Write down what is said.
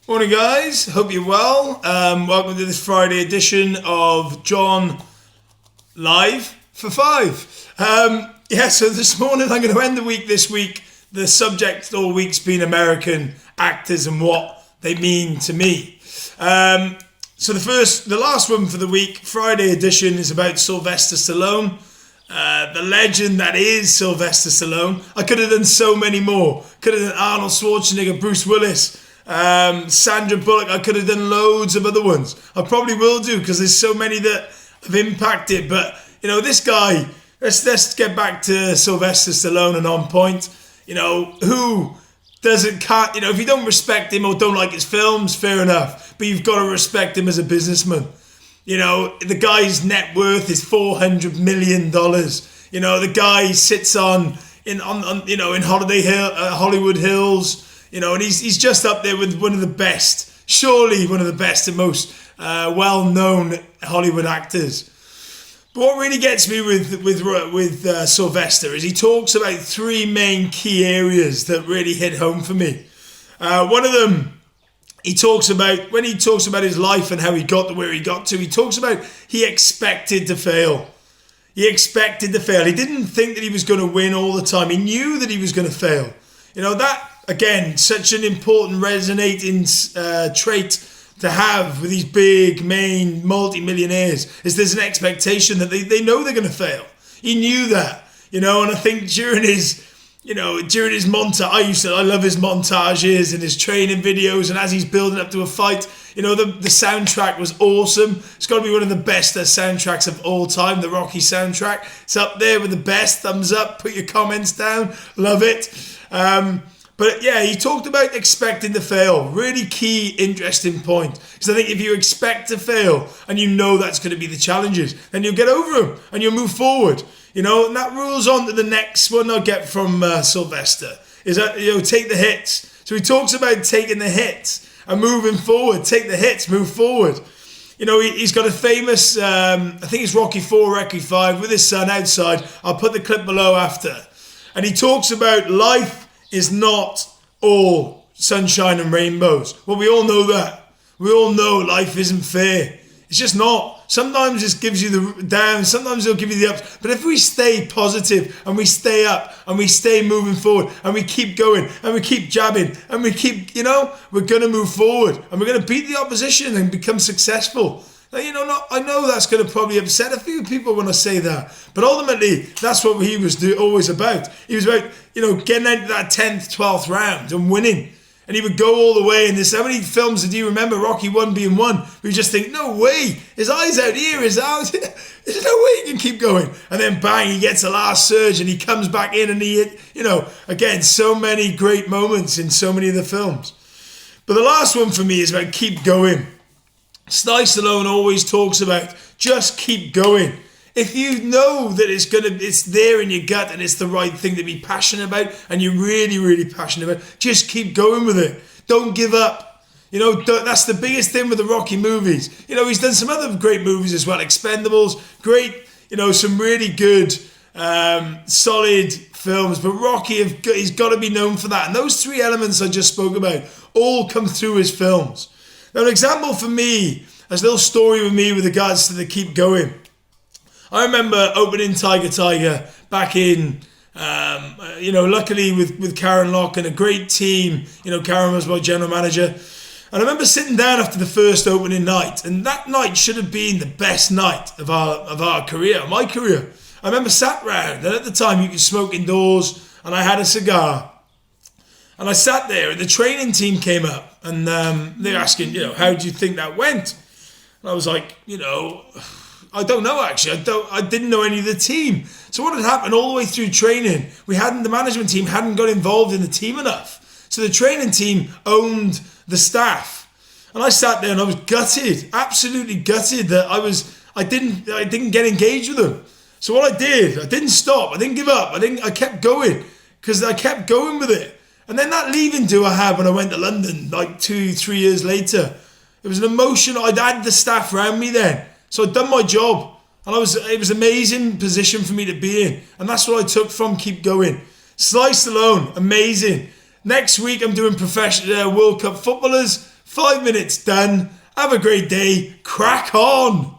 Morning, guys. Hope you're well. Welcome to this Friday edition of John Live for 5. So this morning I'm going to end the week this week. The subject all week's been American actors and what they mean to me. So the last one for the week, Friday edition, is about Sylvester Stallone. The legend that is Sylvester Stallone. I could have done so many more. Could have done Arnold Schwarzenegger, Bruce Willis, Sandra Bullock. I could have done loads of other ones. I probably will do because there's so many that have impacted. But this guy. Let's get back to Sylvester Stallone and On Point. Who can't. If you don't respect him or don't like his films, fair enough. But you've got to respect him as a businessman. The guy's net worth is $400 million. The guy sits in Hollywood Hills. And he's just up there with one of the best, surely one of the best and most well-known Hollywood actors. But what really gets me with Sylvester is he talks about 3 main key areas that really hit home for me. One of them, he talks about his life and how he got to where he got to. He talks about he expected to fail. He expected to fail. He didn't think that he was going to win all the time. He knew that he was going to fail. That, again, such an important resonating trait to have with these big, main, multi-millionaires is there's an expectation that they know they're going to fail. He knew that, and I think during his montage, I love his montages and his training videos, and as he's building up to a fight, the soundtrack was awesome. It's got to be one of the best soundtracks of all time, the Rocky soundtrack. It's up there with the best. Thumbs up, put your comments down, love it. But yeah, he talked about expecting to fail. Really key, interesting point. Because I think if you expect to fail and you know that's going to be the challenges, then you'll get over them and you'll move forward. And that rules on to the next one I get from Sylvester. Is that, take the hits. So he talks about taking the hits and moving forward. Take the hits, move forward. He's got a famous, I think it's Rocky 4, Rocky 5, with his son outside. I'll put the clip below after. And he talks about life is not all sunshine and rainbows. Well, we all know that. We all know life isn't fair. It's just not. Sometimes it gives you the downs, sometimes it'll give you the ups. But if we stay positive and we stay up and we stay moving forward and we keep going and we keep jabbing and we keep, we're going to move forward and we're going to beat the opposition and become successful. Now, I know that's going to probably upset a few people when I say that, but ultimately, that's what he was always about. He was about, getting out that 10th, 12th round and winning. And he would go all the way. And how many films do you remember Rocky 1 being one? We just think, no way, his eyes out here, his eyes, there's no way he can keep going. And then bang, he gets the last surge and he comes back in and again, so many great moments in so many of the films. But the last one for me is about keep going. Stallone always talks about just keep going. If you know that it's there in your gut and it's the right thing to be passionate about and you're really, really passionate about, just keep going with it. Don't give up. That's the biggest thing with the Rocky movies. He's done some other great movies as well. Expendables, great, some really good, solid films. But Rocky, he's got to be known for that. And those 3 elements I just spoke about all come through his films. Now, an example for me, there's a little story with me with regards to the keep going. I remember opening Tiger back in, luckily with Karen Locke and a great team. Karen was my general manager. And I remember sitting down after the first opening night. And that night should have been the best night of our career, my career. I remember sat round, and at the time you could smoke indoors, and I had a cigar. And I sat there, and the training team came up, and they were asking, how do you think that went? And I was like, I don't know actually. I didn't know any of the team. So what had happened all the way through training? The management team hadn't got involved in the team enough. So the training team owned the staff, and I sat there and I was gutted, absolutely gutted that I didn't get engaged with them. So what I did, I didn't stop, I didn't give up, I kept going because I kept going with it. And then that leaving do I had when I went to London, like 2-3 years later, it was an emotion. I'd had the staff around me then. So I'd done my job. And it was an amazing position for me to be in. And that's what I took from Keep Going. Stallone, amazing. Next week I'm doing professional World Cup footballers. 5 minutes done. Have a great day. Crack on.